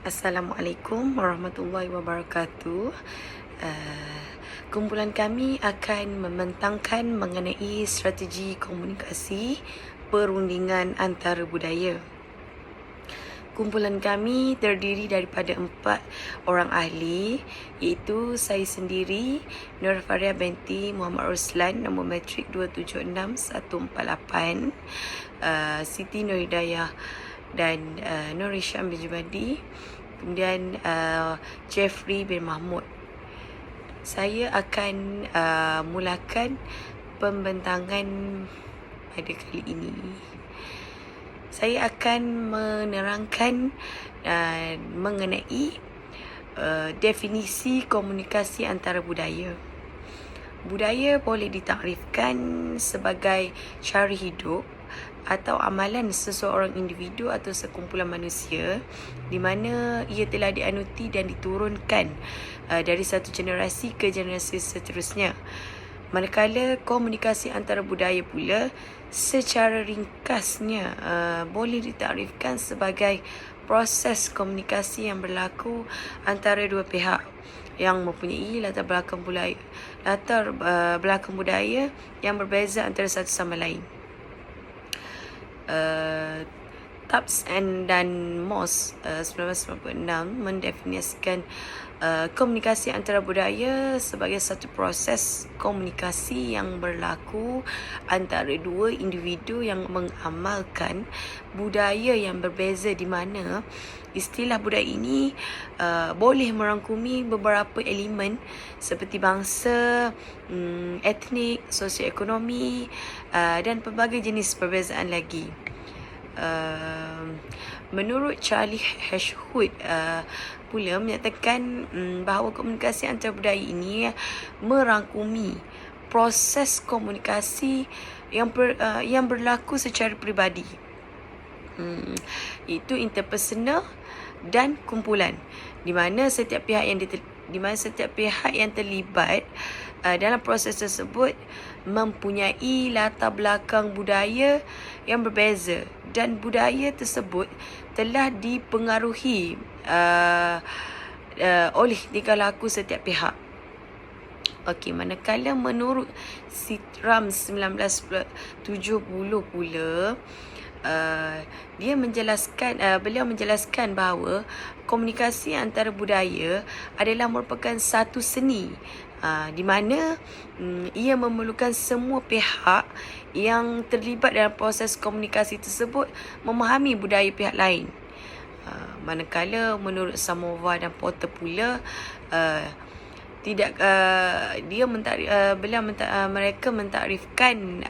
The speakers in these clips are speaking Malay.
Assalamualaikum warahmatullahi wabarakatuh. Kumpulan kami akan membentangkan mengenai strategi komunikasi perundingan antara budaya. Kumpulan kami terdiri daripada 4 orang ahli, iaitu saya sendiri, Nur Faria binti Muhammad Ruslan, nombor matrik 276148, Siti Nur Hidayah dan Nur Hisham bin Jumadi, kemudian Jeffrey bin Mahmud. Saya akan mulakan pembentangan pada kali ini. Saya akan menerangkan mengenai definisi komunikasi antara budaya. Budaya boleh ditakrifkan sebagai cara hidup atau amalan seseorang individu atau sekumpulan manusia di mana ia telah dianuti dan diturunkan dari satu generasi ke generasi seterusnya. Manakala komunikasi antara budaya pula secara ringkasnya boleh ditakrifkan sebagai proses komunikasi yang berlaku antara dua pihak yang mempunyai latar belakang budaya yang berbeza antara satu sama lain. Tubbs dan Moss 1996 mendefinisikan komunikasi antara budaya sebagai satu proses komunikasi yang berlaku antara dua individu yang mengamalkan budaya yang berbeza, di mana istilah budaya ini boleh merangkumi beberapa elemen seperti bangsa, etnik, sosioekonomi dan pelbagai jenis perbezaan lagi. Menurut Charlie Hashwood pula menyatakan bahawa komunikasi antara budaya ini merangkumi proses komunikasi yang berlaku secara peribadi, iaitu interpersonal dan kumpulan, di mana setiap pihak yang terlibat dalam proses tersebut mempunyai latar belakang budaya yang berbeza dan budaya tersebut telah dipengaruhi oleh tingkah laku setiap pihak. Okey, manakala menurut Sitram 1970 pula, beliau menjelaskan bahawa komunikasi antara budaya adalah merupakan satu seni di mana ia memerlukan semua pihak yang terlibat dalam proses komunikasi tersebut memahami budaya pihak lain. Manakala menurut Samova dan Porter pula, mereka mentakrifkan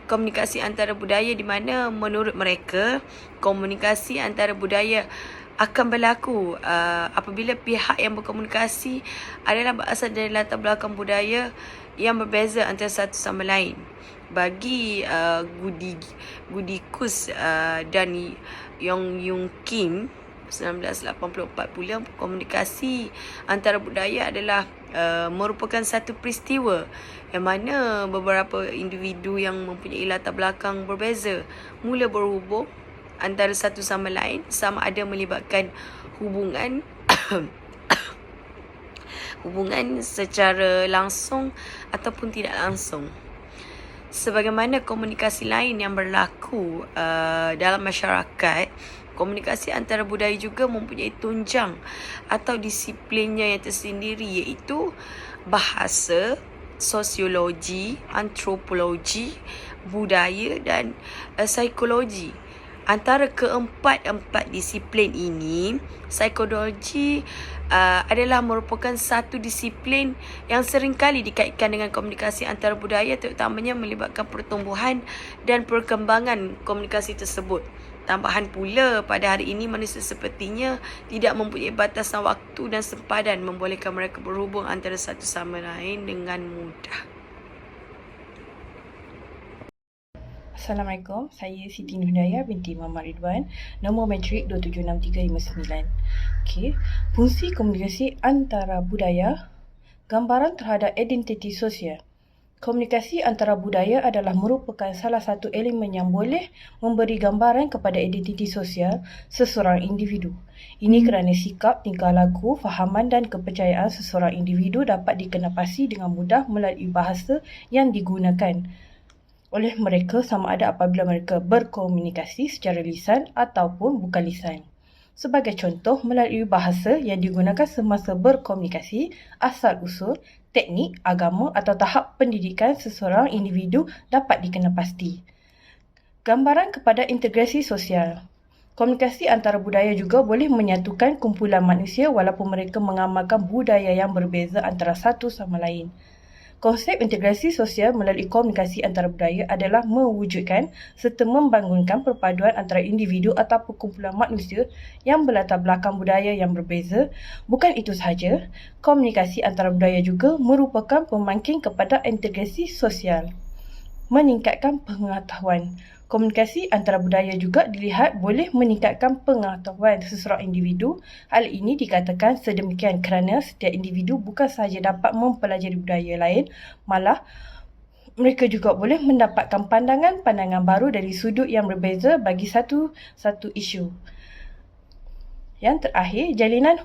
komunikasi antara budaya di mana menurut mereka komunikasi antara budaya akan berlaku apabila pihak yang berkomunikasi adalah berasal dari latar belakang budaya yang berbeza antara satu sama lain. Bagi Gudikus dan Yong Yung Kim 1984 pula, komunikasi antara budaya adalah merupakan satu peristiwa yang mana beberapa individu yang mempunyai latar belakang berbeza mula berhubung antara satu sama lain, sama ada melibatkan hubungan secara langsung ataupun tidak langsung. Sebagaimana komunikasi lain yang berlaku dalam masyarakat, komunikasi antara budaya juga mempunyai tunjang atau disiplinnya yang tersendiri, iaitu bahasa, sosiologi, antropologi, budaya dan psikologi. Antara keempat disiplin ini, psikologi adalah merupakan satu disiplin yang seringkali dikaitkan dengan komunikasi antara budaya, terutamanya melibatkan pertumbuhan dan perkembangan komunikasi tersebut. Tambahan pula, pada hari ini manusia sepertinya tidak mempunyai batasan waktu dan sempadan membolehkan mereka berhubung antara satu sama lain dengan mudah. Assalamualaikum, saya Siti Nur Hidayah binti Muhammad Ridwan, nombor matrik 276359. Okey, fungsi komunikasi antara budaya, gambaran terhadap identiti sosial. Komunikasi antara budaya adalah merupakan salah satu elemen yang boleh memberi gambaran kepada identiti sosial seseorang individu. Ini kerana sikap, tingkah laku, fahaman dan kepercayaan seseorang individu dapat dikenapasi dengan mudah melalui bahasa yang digunakan oleh mereka sama ada apabila mereka berkomunikasi secara lisan ataupun bukan lisan. Sebagai contoh, melalui bahasa yang digunakan semasa berkomunikasi, asal-usul, teknik, agama atau tahap pendidikan seseorang individu dapat dikenapasti. Gambaran kepada integrasi sosial. Komunikasi antara budaya juga boleh menyatukan kumpulan manusia walaupun mereka mengamalkan budaya yang berbeza antara satu sama lain. Konsep integrasi sosial melalui komunikasi antara budaya adalah mewujudkan serta membangunkan perpaduan antara individu atau kumpulan manusia yang berlatar belakang budaya yang berbeza. Bukan itu sahaja, komunikasi antara budaya juga merupakan pemangkin kepada integrasi sosial. Meningkatkan pengetahuan. Komunikasi antara budaya juga dilihat boleh meningkatkan pengetahuan seseorang individu. Hal ini dikatakan sedemikian kerana setiap individu bukan sahaja dapat mempelajari budaya lain, malah mereka juga boleh mendapatkan pandangan-pandangan baru dari sudut yang berbeza bagi satu isu. Yang terakhir, jalinan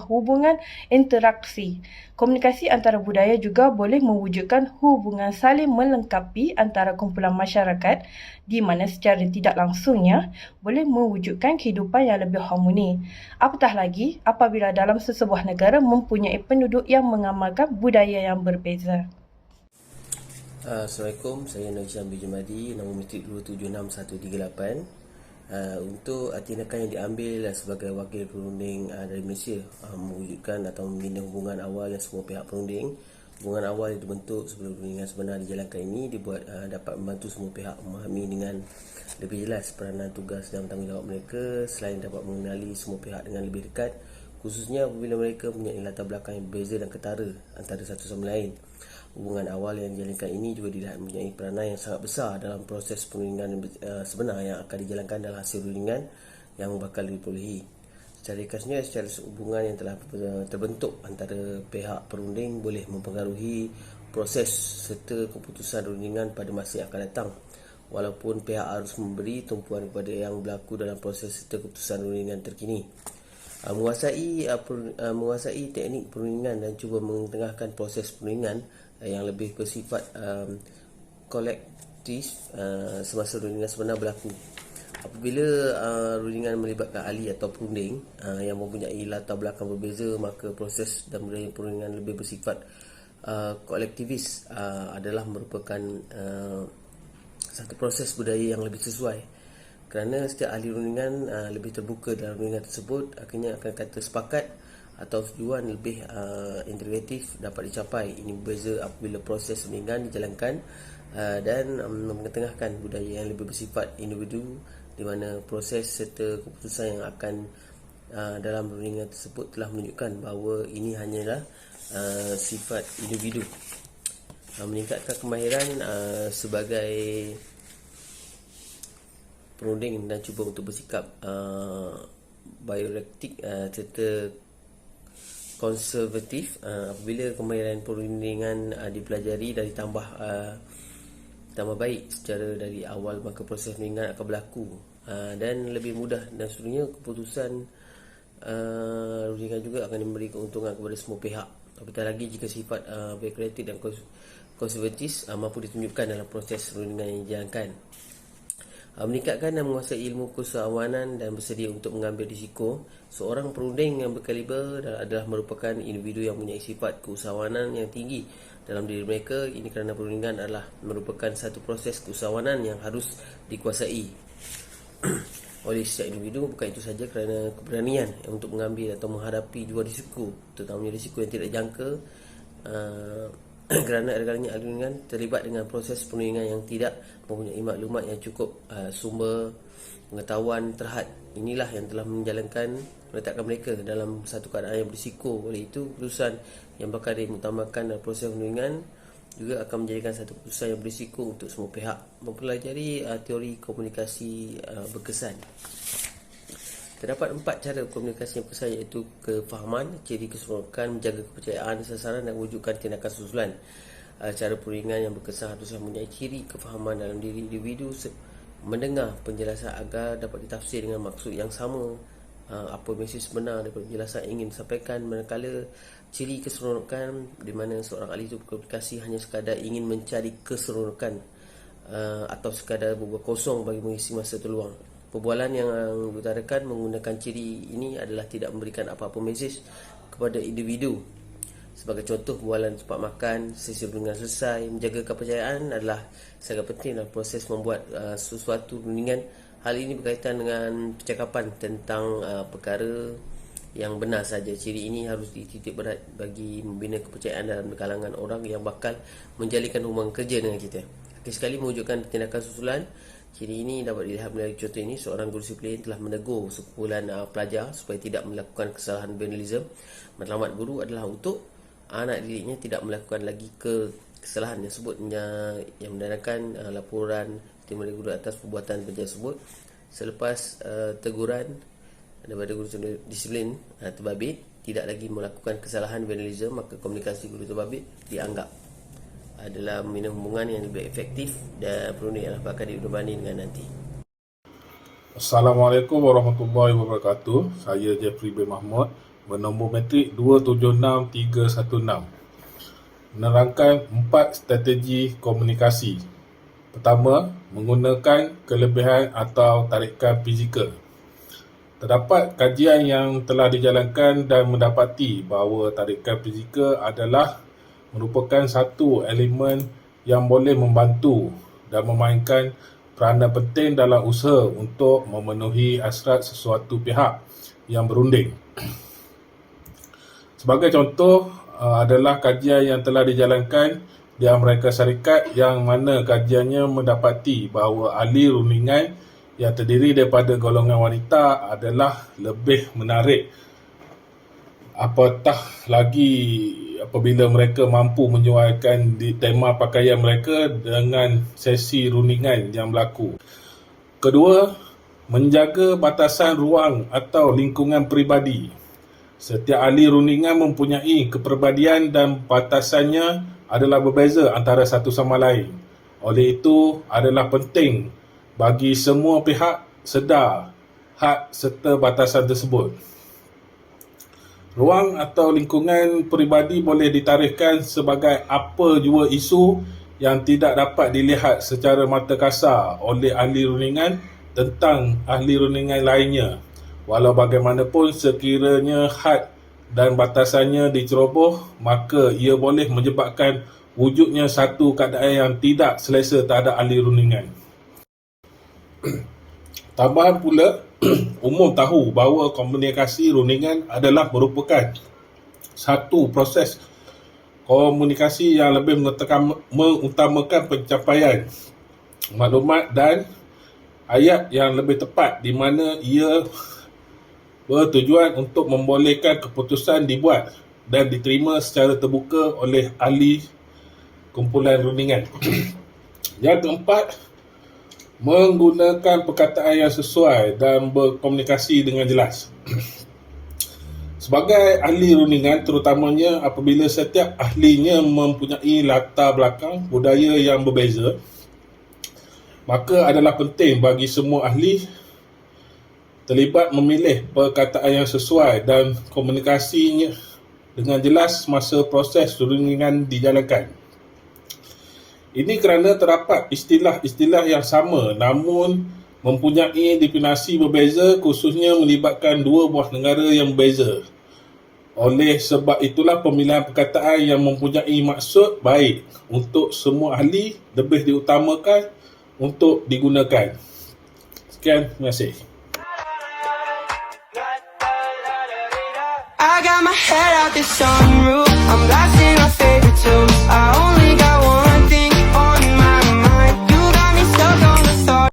hubungan interaksi. Komunikasi antara budaya juga boleh mewujudkan hubungan saling melengkapi antara kumpulan masyarakat di mana secara tidak langsungnya boleh mewujudkan kehidupan yang lebih harmoni. Apatah lagi apabila dalam sesebuah negara mempunyai penduduk yang mengamalkan budaya yang berbeza. Assalamualaikum, saya Najib Syambil Jumadi, nombor metrik 2766138. Untuk tindakan yang diambil sebagai wakil perunding dari Malaysia mewujudkan atau membina hubungan awal yang semua pihak perunding. Hubungan awal yang dibentuk sebelum perundingan sebenar dijalankan ini dibuat dapat membantu semua pihak memahami dengan lebih jelas peranan, tugas dan tanggungjawab mereka, selain dapat mengenali semua pihak dengan lebih dekat, khususnya apabila mereka mempunyai latar belakang yang berbeza dan ketara antara satu sama lain. Hubungan awal yang dijalankan ini juga dilihat mempunyai peranan yang sangat besar dalam proses perundingan sebenar yang akan dijalankan dalam hasil perundingan yang bakal diperolehi. Secara ringkasnya, secara hubungan yang telah terbentuk antara pihak perunding boleh mempengaruhi proses serta keputusan perundingan pada masa yang akan datang, walaupun pihak harus memberi tumpuan kepada yang berlaku dalam proses serta keputusan perundingan terkini. Menguasai teknik perundingan dan cuba mengetengahkan proses perundingan yang lebih bersifat kolektif semasa perundingan sebenar berlaku. Apabila perundingan melibatkan ahli atau perunding yang mempunyai latar belakang berbeza, maka proses dan budaya perundingan lebih bersifat kolektivis adalah merupakan satu proses budaya yang lebih sesuai, kerana setiap ahli perundingan lebih terbuka dalam perundingan tersebut. Akhirnya akan kata sepakat atau tujuan lebih integratif dapat dicapai. Ini berbeza apabila proses perundingan dijalankan dan mengetengahkan budaya yang lebih bersifat individu, di mana proses serta keputusan yang akan dalam perundingan tersebut telah menunjukkan bahawa ini hanyalah sifat individu. Meningkatkan kemahiran sebagai perunding dan cuba untuk bersikap biorektik serta konservatif. Apabila kemahiran perundingan dipelajari dan ditambah baik secara dari awal, maka proses perundingan akan berlaku dan lebih mudah, dan seterusnya keputusan perundingan juga akan memberi keuntungan kepada semua pihak. Apatah lagi jika sifat biorektik dan konservatif mampu ditunjukkan dalam proses perundingan yang dijalankan. Meningkatkan dan menguasai ilmu keusahawanan dan bersedia untuk mengambil risiko. Seorang perunding yang berkaliber adalah merupakan individu yang mempunyai sifat keusahawanan yang tinggi dalam diri mereka. Ini kerana perundingan adalah merupakan satu proses keusahawanan yang harus dikuasai oleh setiap individu. Bukan itu saja, kerana keberanian untuk mengambil atau menghadapi dua risiko, terutamanya risiko yang tidak jangka, kerana adanya perundingan terlibat dengan proses perundingan yang tidak mempunyai maklumat yang cukup, sumber pengetahuan terhad. Inilah yang telah meletakkan mereka dalam satu keadaan yang berisiko. Oleh itu, keputusan yang bakal dimutamakan dalam proses perundingan juga akan menjadikan satu keputusan yang berisiko untuk semua pihak. Mempelajari teori komunikasi berkesan. Terdapat 4 cara komunikasi yang berkesan, iaitu kefahaman, ciri keseronokan, menjaga kepercayaan sasaran dan wujudkan tindakan susulan. cara perundingan yang berkesan harus mempunyai ciri kefahaman dalam diri individu mendengar penjelasan agar dapat ditafsir dengan maksud yang sama, apa mesej sebenar daripada penjelasan ingin disampaikan, manakala ciri keseronokan di mana seorang ahli itu berkomunikasi hanya sekadar ingin mencari keseronokan atau sekadar berbual kosong bagi mengisi masa terluang. Perbualan yang diutarakan menggunakan ciri ini adalah tidak memberikan apa-apa mesej kepada individu. Sebagai contoh, perbualan tempat makan, sesi perundingan selesai, menjaga kepercayaan adalah sangat penting dalam proses membuat sesuatu perundingan. Hal ini berkaitan dengan percakapan tentang perkara yang benar saja. Ciri ini harus dititik berat bagi membina kepercayaan dalam kalangan orang yang bakal menjalinkan hubungan kerja dengan kita. Akhir sekali, mewujudkan tindakan susulan. Ciri ini dapat dilihat melalui contoh ini. Seorang guru disiplin telah menegur sekumpulan pelajar supaya tidak melakukan kesalahan vandalisme. Matlamat guru adalah untuk anak didiknya tidak melakukan lagi kesalahan tersebut, yang mendapatkan laporan terima dari guru atas perbuatan kerja tersebut. Selepas teguran daripada guru disiplin terbabit tidak lagi melakukan kesalahan vandalisme, maka komunikasi guru terbabit dianggap adalah membina hubungan yang lebih efektif dan perunding adalah bakal berbanding dengan nanti. Assalamualaikum warahmatullahi wabarakatuh. Saya Jeffrey bin Mahmud, bernombor matrik 276316. Menerangkan 4 strategi komunikasi. Pertama, menggunakan kelebihan atau tarikan fizikal. Terdapat kajian yang telah dijalankan dan mendapati bahawa tarikan fizikal adalah merupakan satu elemen yang boleh membantu dan memainkan peranan penting dalam usaha untuk memenuhi hasrat sesuatu pihak yang berunding. Sebagai contoh adalah kajian yang telah dijalankan di Amerika Syarikat, yang mana kajiannya mendapati bahawa ahli rundingan yang terdiri daripada golongan wanita adalah lebih menarik, apatah lagi apabila mereka mampu menyesuaikan tema pakaian mereka dengan sesi rundingan yang berlaku. Kedua, menjaga batasan ruang atau lingkungan peribadi. Setiap ahli rundingan mempunyai kepribadian dan batasannya adalah berbeza antara satu sama lain. Oleh itu, adalah penting bagi semua pihak sedar had serta batasan tersebut. Ruang atau lingkungan peribadi boleh ditarifkan sebagai apa jua isu yang tidak dapat dilihat secara mata kasar oleh ahli rundingan tentang ahli rundingan lainnya. Walau bagaimanapun, sekiranya had dan batasannya diceroboh, maka ia boleh menyebabkan wujudnya satu keadaan yang tidak selesa terhadap ahli rundingan. Tambahan pula, umum tahu bahawa komunikasi rundingan adalah merupakan satu proses komunikasi yang lebih mengutamakan pencapaian maklumat dan ayat yang lebih tepat, di mana ia bertujuan untuk membolehkan keputusan dibuat dan diterima secara terbuka oleh ahli kumpulan rundingan. Yang keempat, menggunakan perkataan yang sesuai dan berkomunikasi dengan jelas. Sebagai ahli rundingan, terutamanya apabila setiap ahlinya mempunyai latar belakang budaya yang berbeza, maka adalah penting bagi semua ahli terlibat memilih perkataan yang sesuai dan komunikasinya dengan jelas masa proses rundingan dijalankan. Ini kerana terdapat istilah-istilah yang sama namun mempunyai definisi berbeza, khususnya melibatkan dua buah negara yang berbeza. Oleh sebab itulah pemilihan perkataan yang mempunyai maksud baik untuk semua ahli lebih diutamakan untuk digunakan. Sekian, terima kasih. I got my head out the sunroof. I'm blasting